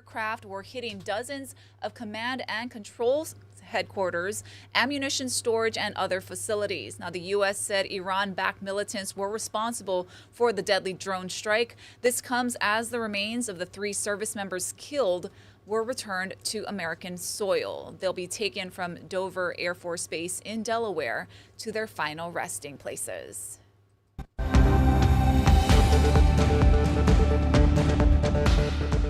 Aircraft were hitting dozens of command and control headquarters, ammunition storage, and other facilities. Now, the U.S. said Iran-backed militants were responsible for the deadly drone strike. This comes as the remains of the 3 service members killed were returned to American soil. They'll be taken from Dover Air Force Base in Delaware to their final resting places.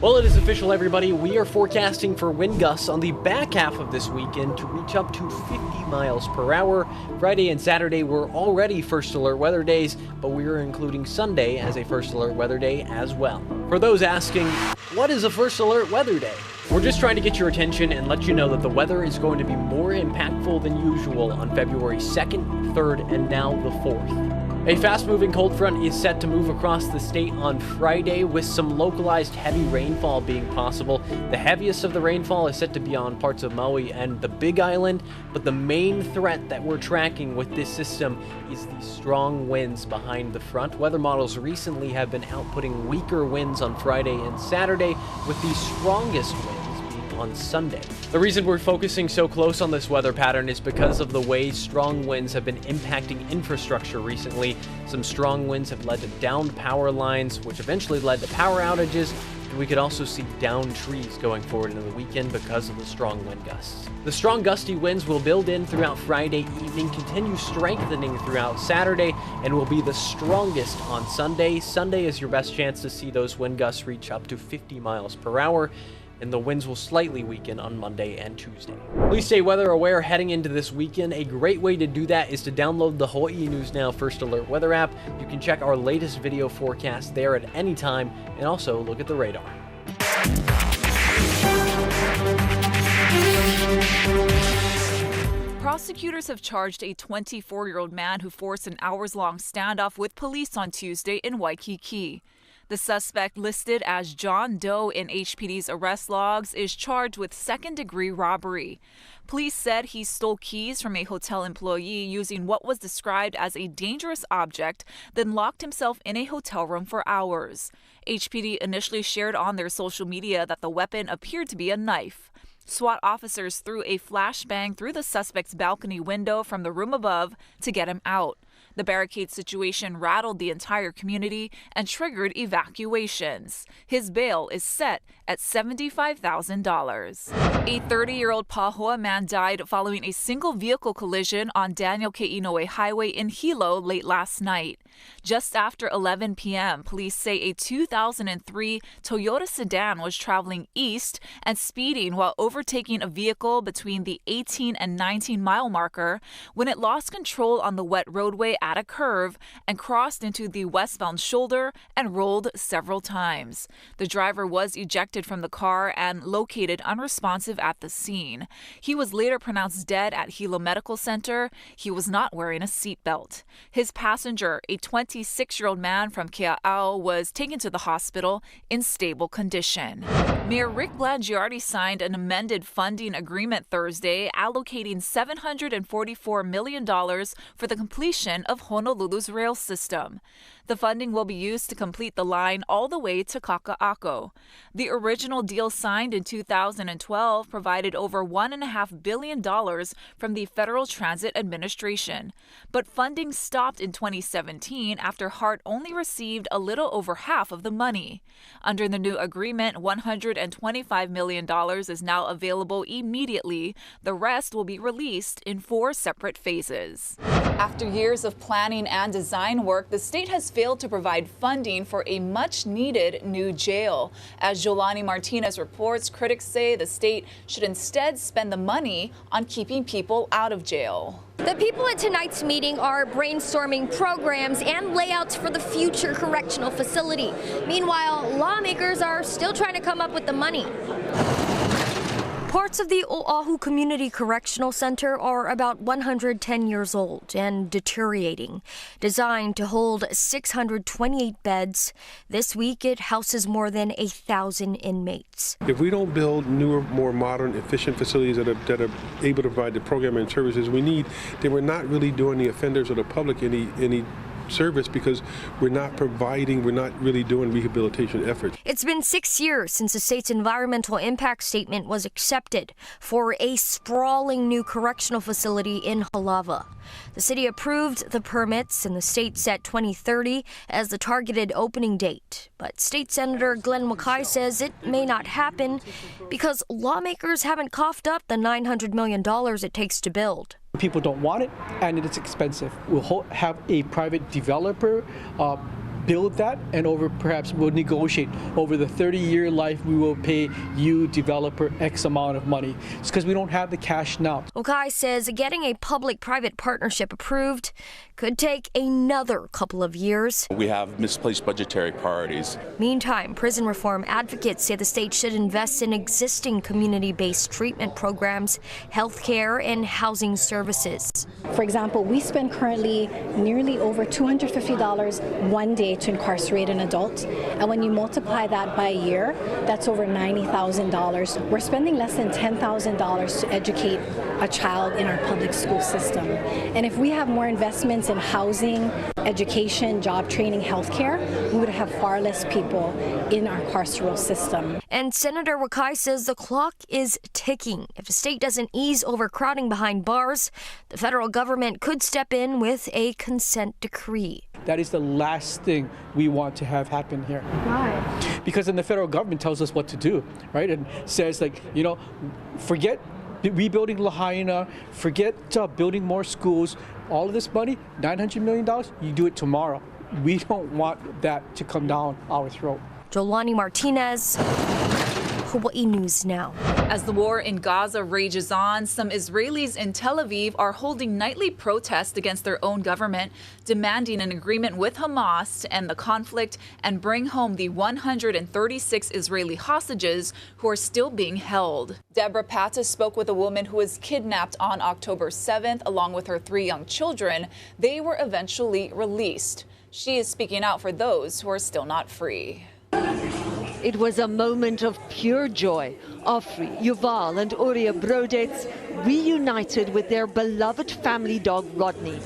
Well, it is official, everybody. We are forecasting for wind gusts on the back half of this weekend to reach up to 50 miles per hour. Friday and Saturday were already first alert weather days, but we are including Sunday as a first alert weather day as well. For those asking, what is a first alert weather day? We're just trying to get your attention and let you know that the weather is going to be more impactful than usual on February 2nd, 3rd, and now the 4th. A fast-moving cold front is set to move across the state on Friday, with some localized heavy rainfall being possible. The heaviest of the rainfall is set to be on parts of Maui and the Big Island, but the main threat that we're tracking with this system is the strong winds behind the front. Weather models recently have been outputting weaker winds on Friday and Saturday, with the strongest winds on Sunday. The reason we're focusing so close on this weather pattern is because of the way strong winds have been impacting infrastructure recently. Some strong winds have led to downed power lines, which eventually led to power outages, and we could also see downed trees going forward into the weekend because of the strong wind gusts. The strong gusty winds will build in throughout Friday evening, continue strengthening throughout Saturday, and will be the strongest on Sunday. Sunday is your best chance to see those wind gusts reach up to 50 miles per hour. And the winds will slightly weaken on Monday and Tuesday. Please stay weather aware heading into this weekend. A great way to do that is to download the Hawaii News Now First Alert weather app. You can check our latest video forecast there at any time, and also look at the radar. Prosecutors have charged a 24-year-old man who forced an hours-long standoff with police on Tuesday in Waikiki. The suspect, listed as John Doe in HPD's arrest logs, is charged with second-degree robbery. Police said he stole keys from a hotel employee using what was described as a dangerous object, then locked himself in a hotel room for hours. HPD initially shared on their social media that the weapon appeared to be a knife. SWAT officers threw a flashbang through the suspect's balcony window from the room above to get him out. The barricade situation rattled the entire community and triggered evacuations. His bail is set at $75,000. A 30-year-old Pahoa man died following a single vehicle collision on Daniel Keinoe Highway in Hilo late last night. Just after 11 p.m., police say a 2003 Toyota sedan was traveling east and speeding while overtaking a vehicle between the 18 and 19-mile marker when it lost control on the wet roadway at a curve and crossed into the westbound shoulder and rolled several times. The driver was ejected from the car and located unresponsive at the scene. He was later pronounced dead at Hilo Medical Center. He was not wearing a seatbelt. His passenger, a 26-year-old man from Kea'au, was taken to the hospital in stable condition. Mayor Rick Blangiardi signed an amended funding agreement Thursday, allocating $744 million for the completion of Honolulu's rail system. The funding will be used to complete the line all the way to Kaka'ako. The original deal signed in 2012 provided over $1.5 billion from the Federal Transit Administration. But funding stopped in 2017 after HART only received a little over half of the money. Under the new agreement, $125 million is now available immediately. The rest will be released in 4 separate phases. After years of planning and design work, the state has failed to provide funding for a much-needed new jail. As Jolani Martinez reports, critics say the state should instead spend the money on keeping people out of jail. The people at tonight's meeting are brainstorming programs and layouts for the future correctional facility. Meanwhile, lawmakers are still trying to come up with the money. Parts of the Oahu Community Correctional Center are about 110 years old and deteriorating. Designed to hold 628 beds, this week it houses more than 1,000 inmates. If we don't build newer, more modern, efficient facilities that are able to provide the program and services we need, then we're not really doing the offenders or the public any service because we're not really doing rehabilitation efforts. It's been 6 years since the state's environmental impact statement was accepted for a sprawling new correctional facility in Halava. The city approved the permits and the state set 2030 as the targeted opening date. But State Senator Glenn Mackay says it may not happen because lawmakers haven't coughed up the $900 million it takes to build. People don't want it, and it's expensive. We'll have a private developer build that, and perhaps we'll negotiate over the 30-year life. We will pay you, developer, X amount of money. It's because we don't have the cash now. Mackay says getting a public-private partnership approved could take another couple of years. We have misplaced budgetary priorities. Meantime, prison reform advocates say the state should invest in existing community-based treatment programs, healthcare, and housing services. For example, we spend currently nearly over $250 one day to incarcerate an adult, and when you multiply that by a year, that's over $90,000. We're spending less than $10,000 to educate a child in our public school system. And if we have more investments in housing, education, job training, healthcare, we would have far less people in our carceral system. And Senator Wakai says the clock is ticking. If the state doesn't ease overcrowding behind bars, the federal government could step in with a consent decree. That is the last thing we want to have happen here. Why? Because then the federal government tells us what to do, right? And says, forget rebuilding Lahaina, forget building more schools. All of this money, $900 million, you do it tomorrow. We don't want that to come down our throat. Jolani Martinez, Hawaii News Now. As the war in Gaza rages on, some Israelis in Tel Aviv are holding nightly protests against their own government, demanding an agreement with Hamas to end the conflict and bring home the 136 Israeli hostages who are still being held. Deborah Pattis spoke with a woman who was kidnapped on October 7th along with her 3 young children. They were eventually released. She is speaking out for those who are still not free. It was a moment of pure joy. Afri, Yuval and Uriah Brodets reunited with their beloved family dog Rodney.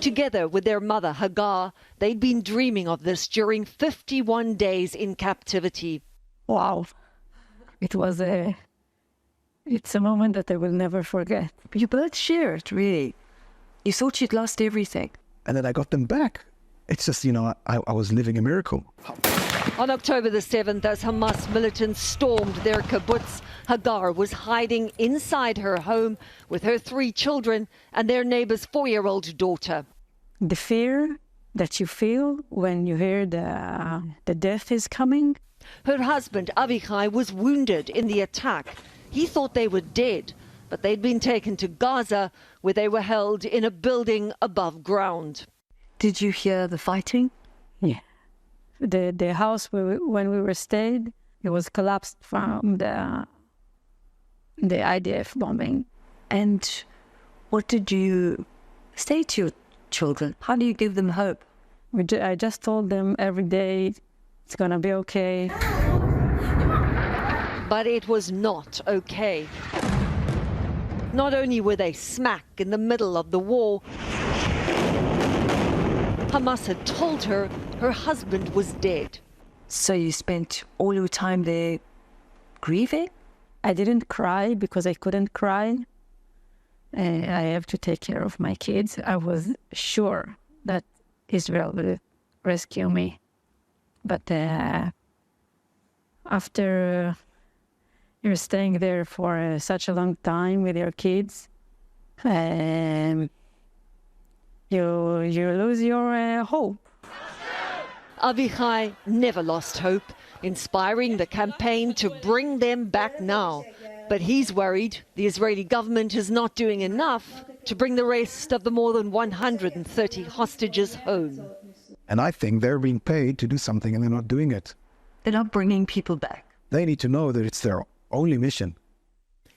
Together with their mother Hagar, they'd been dreaming of this during 51 days in captivity. Wow. It's a moment that I will never forget. You both shared, really. You thought you'd lost everything. And then I got them back. It's just, I was living a miracle. On October the 7th, as Hamas militants stormed their kibbutz, Hagar was hiding inside her home with her 3 children and their neighbor's 4-year-old daughter. The fear that you feel when you hear the death is coming. Her husband, Avichai, was wounded in the attack. He thought they were dead, but they'd been taken to Gaza, where they were held in a building above ground. Did you hear the fighting? Yeah. The house when we were stayed, it was collapsed from the IDF bombing. And what did you say to your children? How do you give them hope? I just told them every day it's gonna be okay. But it was not okay. Not only were they smack in the middle of the war, Hamas had told her her husband was dead. So you spent all your time there grieving? I didn't cry because I couldn't cry. I have to take care of my kids. I was sure that Israel will rescue me. But after you're staying there for such a long time with your kids, you lose your hope. Avichai never lost hope, inspiring the campaign to bring them back now. But he's worried the Israeli government is not doing enough to bring the rest of the more than 130 hostages home. And I think they're being paid to do something and they're not doing it. They're not bringing people back. They need to know that it's their only mission.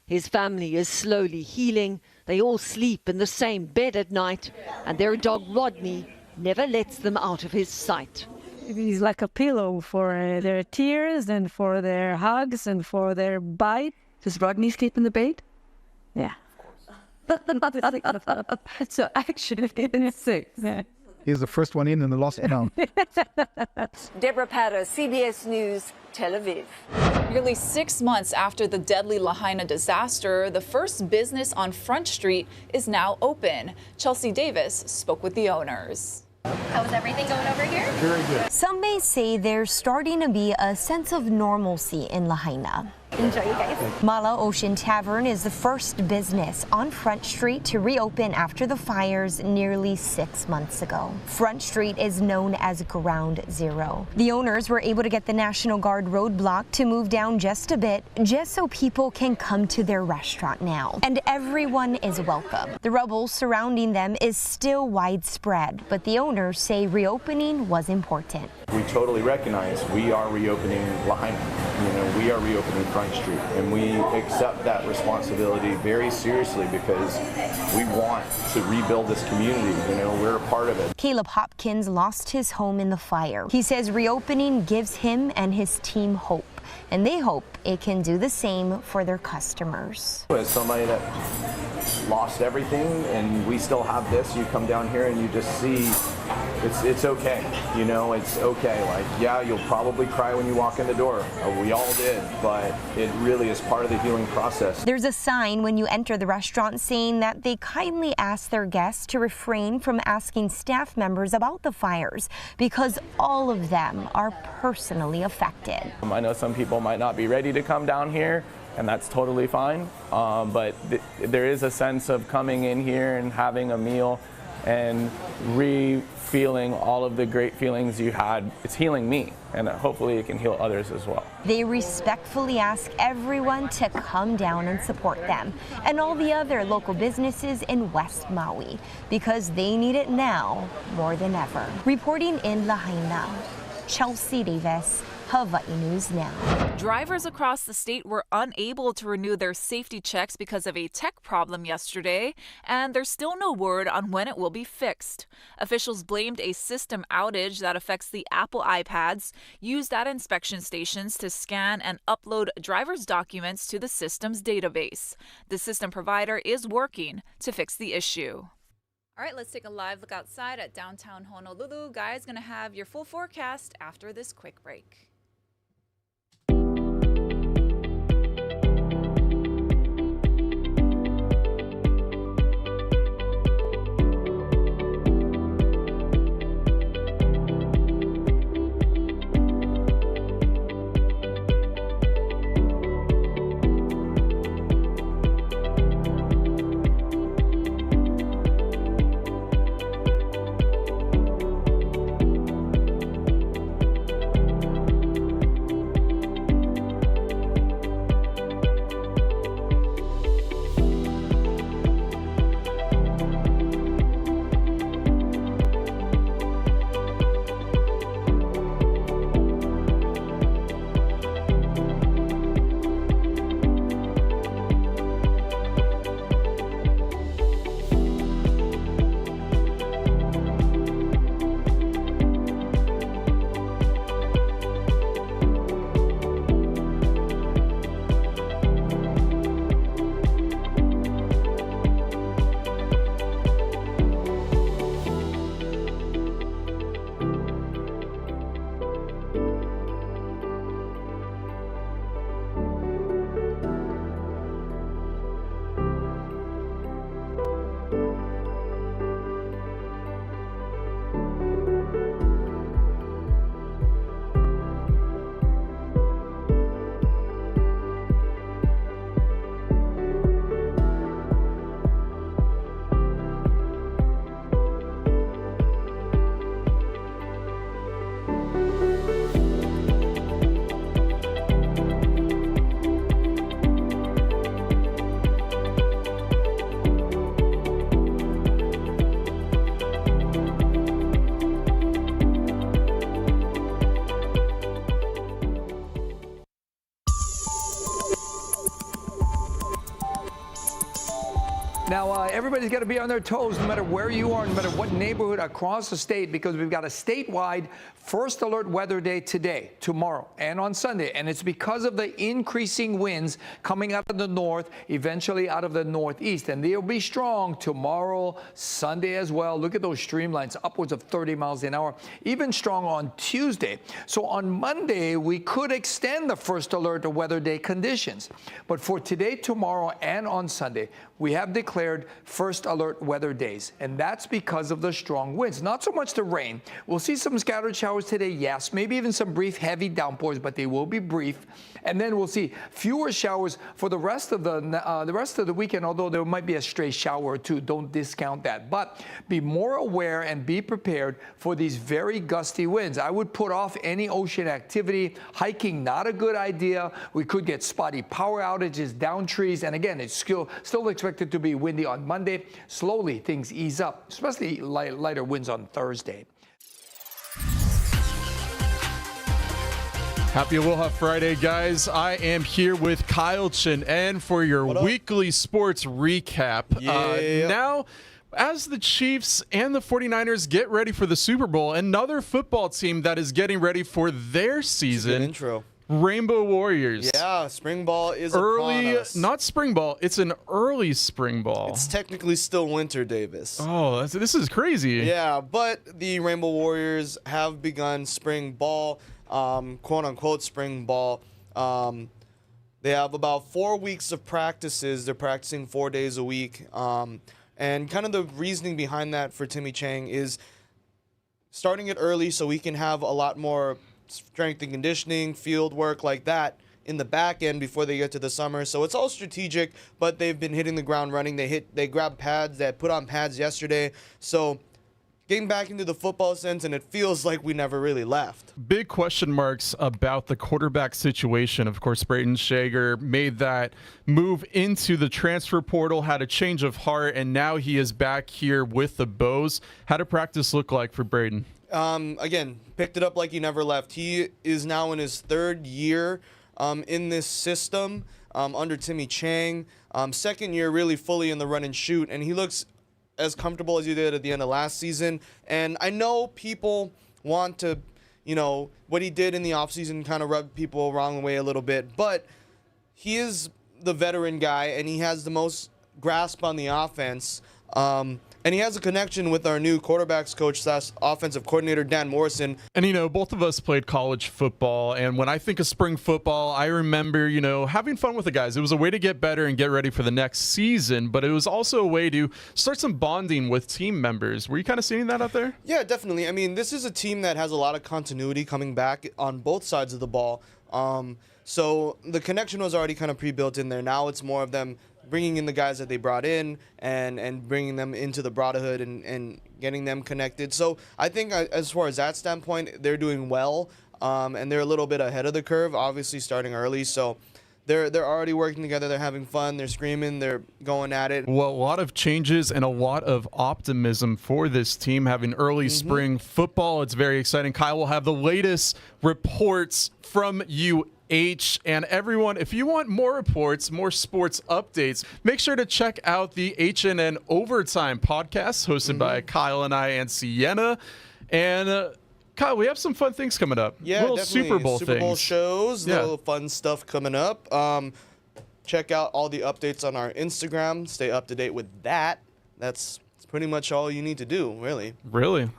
His family is slowly healing. They all sleep in the same bed at night, and their dog Rodney never lets them out of his sight. He's like a pillow for their tears and for their hugs and for their bite. Does Rodney sleep in the bed? Yeah. So actually, it's 6. Yeah. He's the first one in and the last one out. Deborah Patta, CBS News, Tel Aviv. Nearly 6 months after the deadly Lahaina disaster, the first business on Front Street is now open. Chelsea Davis spoke with the owners. How's everything going over here? Very good. Some may say there's starting to be a sense of normalcy in Lahaina. Enjoy, you guys. Mala Ocean Tavern is the first business on Front Street to reopen after the fires nearly 6 months ago. Front Street is known as Ground Zero. The owners were able to get the National Guard roadblock to move down just a bit, just so people can come to their restaurant now. And everyone is welcome. The rubble surrounding them is still widespread, but the owners say reopening was important. We totally recognize we are reopening Lahaina. We are reopening Front Street, and we accept that responsibility very seriously because we want to rebuild this community. We're a part of it. Caleb Hopkins lost his home in the fire. He says reopening gives him and his team hope, and they hope it can do the same for their customers. As somebody that lost everything and we still have this, you come down here and you just see it's okay. It's okay. Like, yeah, you'll probably cry when you walk in the door. We all did, but it really is part of the healing process. There's a sign when you enter the restaurant saying that they kindly ask their guests to refrain from asking staff members about the fires because all of them are personally affected. I know some people might not be ready to come down here, and that's totally fine, but there is a sense of coming in here and having a meal and re-feeling all of the great feelings you had. It's healing me, and hopefully it can heal others as well. They respectfully ask everyone to come down and support them and all the other local businesses in West Maui because they need it now more than ever. Reporting in Lahaina, Chelsea Davis, Hawaii News Now. Drivers across the state were unable to renew their safety checks because of a tech problem yesterday, and there's still no word on when it will be fixed. Officials blamed a system outage that affects the Apple iPads used at inspection stations to scan and upload drivers' documents to the system's database. The system provider is working to fix the issue. All right, let's take a live look outside at downtown Honolulu. Guys, going to have your full forecast after this quick break. everybody's got to be on their toes, no matter where you are, no matter what neighborhood across the state, because we've got a statewide first alert weather day today, tomorrow, and on Sunday. And it's because of the increasing winds coming out of the north, eventually out of the northeast. And they'll be strong tomorrow, Sunday as well. Look at those streamlines, upwards of 30 miles an hour, even strong on Tuesday. So on Monday, we could extend the first alert weather day conditions. But for today, tomorrow, and on Sunday, we have declared first alert weather days. And that's because of the strong winds. Not so much the rain. We'll see some scattered showers today, yes, maybe even some brief heavy downpours, but they will be brief. And then we'll see fewer showers for the rest of the weekend, although there might be a stray shower or two. Don't discount that. But be more aware and be prepared for these very gusty winds. I would put off any ocean activity. Hiking, not a good idea. We could get spotty power outages, down trees. And again, it's still expected to be windy on Monday. Slowly, things ease up, especially lighter winds on Thursday. Happy Aloha Friday, guys. I am here with Kyle Chin for your weekly sports recap. Now, as the Chiefs and the 49ers get ready for the Super Bowl, another football team that is getting ready for their season. Good intro. Rainbow Warriors. Yeah, spring ball is early, upon us. Not spring ball. It's an early spring ball. It's technically still winter, Davis. Oh, this is crazy. Yeah, but the Rainbow Warriors have begun spring ball, quote-unquote spring ball. They have about 4 weeks of practices. They're practicing 4 days a week. And kind of the reasoning behind that for Timmy Chang is starting it early so we can have a lot more strength and conditioning, field work like that in the back end before they get to the summer. So it's all strategic, but they've been hitting the ground running. They grabbed pads, they put on pads yesterday. So getting back into the football sense, and it feels like we never really left. Big question marks about the quarterback situation. Of course, Braden Shager made that move into the transfer portal, had a change of heart, and now he is back here with the Bows. How did practice look like for Braden? Again, picked it up like he never left. He is now in his third year in this system under Timmy Chang. Second year really fully in the run and shoot, and he looks as comfortable as he did at the end of last season. And I know people want to, what he did in the offseason kind of rubbed people wrong way a little bit, but he is the veteran guy, and he has the most grasp on the offense. And he has a connection with our new quarterbacks coach / offensive coordinator, Dan Morrison. And, both of us played college football. And when I think of spring football, I remember, having fun with the guys. It was a way to get better and get ready for the next season. But it was also a way to start some bonding with team members. Were you kind of seeing that out there? Yeah, definitely. I mean, this is a team that has a lot of continuity coming back on both sides of the ball. So the connection was already kind of pre-built in there. Now it's more of them bringing in the guys that they brought in and bringing them into the brotherhood and getting them connected. So I think as far as that standpoint, they're doing well, and they're a little bit ahead of the curve, obviously starting early. So they're already working together. They're having fun. They're screaming. They're going at it. Well, a lot of changes and a lot of optimism for this team having early spring football. It's very exciting. Kyle will have the latest reports from you. And everyone, if you want more reports, more sports updates, make sure to check out the HNN Overtime podcast hosted by Kyle and I and Sienna. And Kyle, we have some fun things coming up. Yeah, little definitely. Super Bowl things. Shows, little fun stuff coming up. Check out all the updates on our Instagram. Stay up to date with that. That's pretty much all you need to do, really. Really?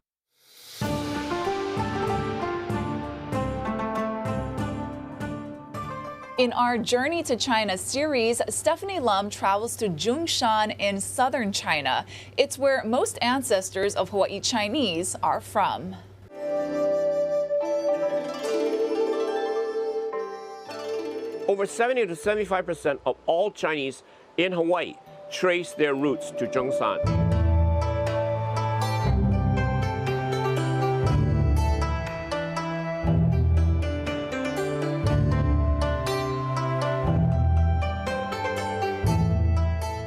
In our Journey to China series, Stephanie Lum travels to Zhongshan in southern China. It's where most ancestors of Hawaii Chinese are from. Over 70 to 75% of all Chinese in Hawaii trace their roots to Zhongshan.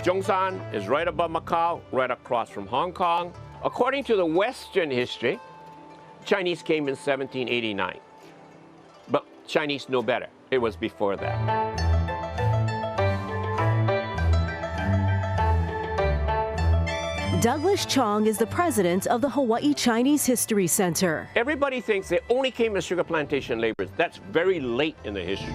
Zhongshan is right above Macau, right across from Hong Kong. According to the Western history, Chinese came in 1789. But Chinese know better. It was before that. Douglas Chong is the president of the Hawaii Chinese History Center. Everybody thinks they only came as sugar plantation laborers. That's very late in the history.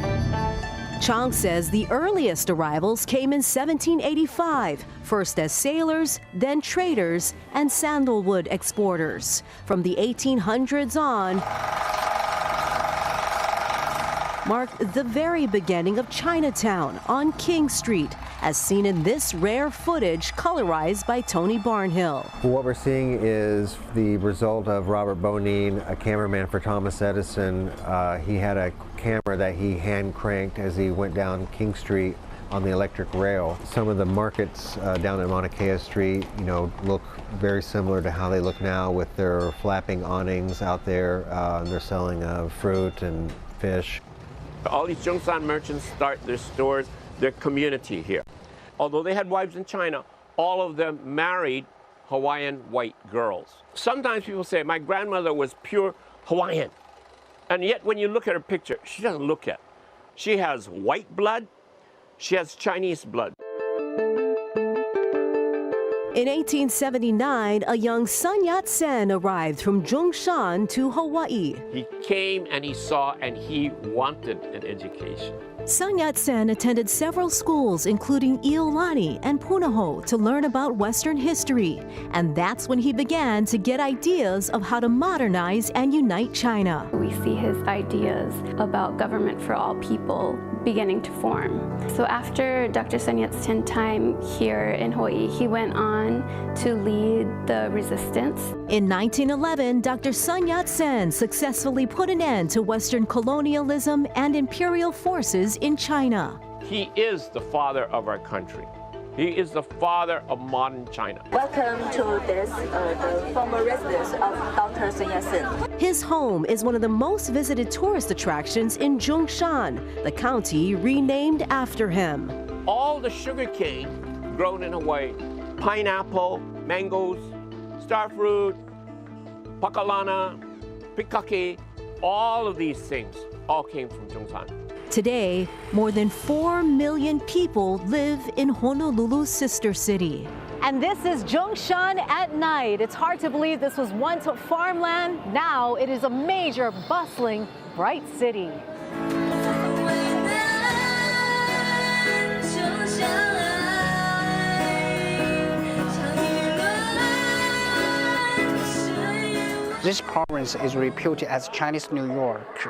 Chong says the earliest arrivals came in 1785, first as sailors, then traders, and sandalwood exporters. From the 1800s on, marked the very beginning of Chinatown on King Street, as seen in this rare footage colorized by Tony Barnhill. What we're seeing is the result of Robert Bonine, a cameraman for Thomas Edison. He had a camera that he hand cranked as he went down King Street on the electric rail. Some of the markets down at Mauna Kea Street, look very similar to how they look now, with their flapping awnings out there. They're selling fruit and fish. All these Zhongshan merchants start their stores, their community here. Although they had wives in China, all of them married Hawaiian white girls. Sometimes people say, my grandmother was pure Hawaiian. And yet when you look at her picture, she doesn't look it. She has white blood, she has Chinese blood. In 1879, a young Sun Yat-sen arrived from Zhongshan to Hawaii. He came and he saw and he wanted an education. Sun Yat-sen attended several schools, including Iolani and Punahou, to learn about Western history. And that's when he began to get ideas of how to modernize and unite China. We see his ideas about government for all people beginning to form. So after Dr. Sun Yat-sen's time here in Hawaii, he went on to lead the resistance. In 1911, Dr. Sun Yat-sen successfully put an end to Western colonialism and imperial forces in China. He is the father of our country. He is the father of modern China. Welcome to the former residence of Dr. Sun Yat-sen. His home is one of the most visited tourist attractions in Zhongshan, the county renamed after him. All the sugar cane grown in Hawaii, pineapple, mangoes, starfruit, pakalana, pikake, all of these things all came from Zhongshan. Today, more than 4 million people live in Honolulu's sister city. And this is Zhongshan at night. It's hard to believe this was once farmland. Now it is a major, bustling, bright city. This province is reputed as Chinese New York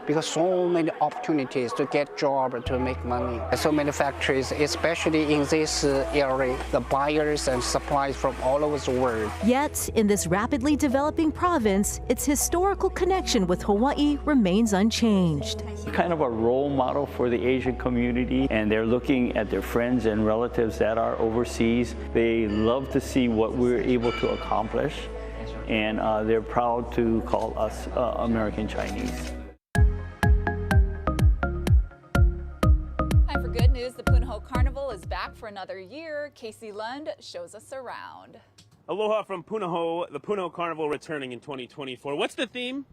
because so many opportunities to get jobs, to make money. So many factories, especially in this area, the buyers and suppliers from all over the world. Yet, in this rapidly developing province, its historical connection with Hawaii remains unchanged. Kind of a role model for the Asian community, and they're looking at their friends and relatives that are overseas. They love to see what we're able to accomplish, and they're proud to call us American Chinese. Time for good news. The Punahou Carnival is back for another year. Casey Lund shows us around. Aloha from Punahou. The Punahou Carnival returning in 2024. What's the theme?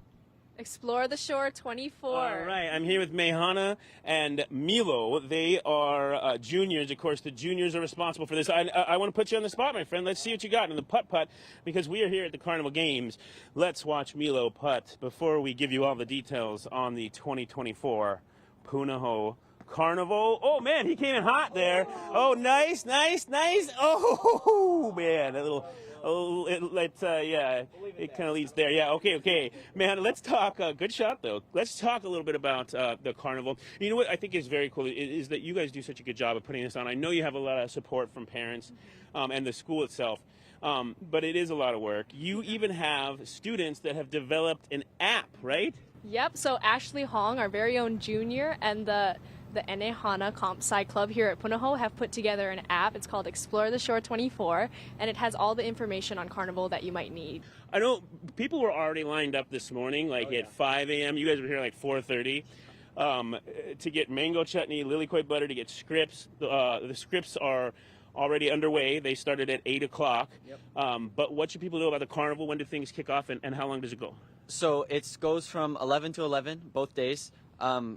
Explore the Shore 24. All right, I'm here with Mehana and Milo. They are juniors. Of course, the juniors are responsible for this. I want to put you on the spot, my friend. Let's see what you got in the putt-putt, because we are here at the Carnival Games. Let's watch Milo putt before we give you all the details on the 2024 Punahou Carnival. Oh, man, he came in hot there. Oh, nice, nice, nice. Oh, man, that little... Oh, yeah, it kind of leads there. Yeah, okay. Man, let's talk, good shot, though. Let's talk a little bit about the Carnival. You know what I think is very cool is that you guys do such a good job of putting this on. I know you have a lot of support from parents and the school itself, but it is a lot of work. You even have students that have developed an app, right? Yep, so Ashley Hong, our very own junior, and the Enehana Comp Sci Club here at Punahou have put together an app. It's called Explore the Shore 24, and it has all the information on Carnival that you might need. I know people were already lined up this morning, at 5 a.m. You guys were here like 4:30 to get mango chutney, lilikoi butter, to get scripts. The scripts are already underway. They started at 8 o'clock. Yep. But what should people know about the Carnival? When do things kick off, and how long does it go? So it goes from 11 to 11, both days,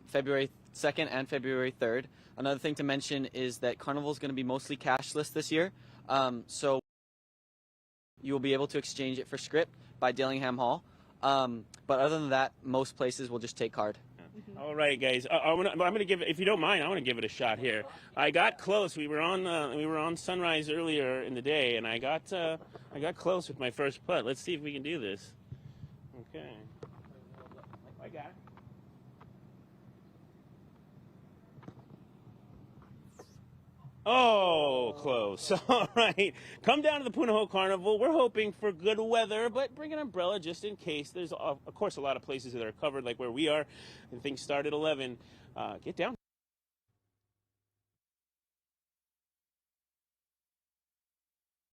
February 2nd and February 3rd. Another thing to mention is that Carnival is going to be mostly cashless this year. So you will be able to exchange it for script by Dillingham Hall. But other than that, most places will just take card. All right, guys. I'm gonna give it, if you don't mind, I want to give it a shot here. I got close. We were on Sunrise earlier in the day, and I got close with my first putt. Let's see if we can do this. Okay. I got it. Oh, close. All right. Come down to the Punahou Carnival. We're hoping for good weather, but bring an umbrella just in case. There's, of course, a lot of places that are covered, like where we are, and things start at 11. Get down.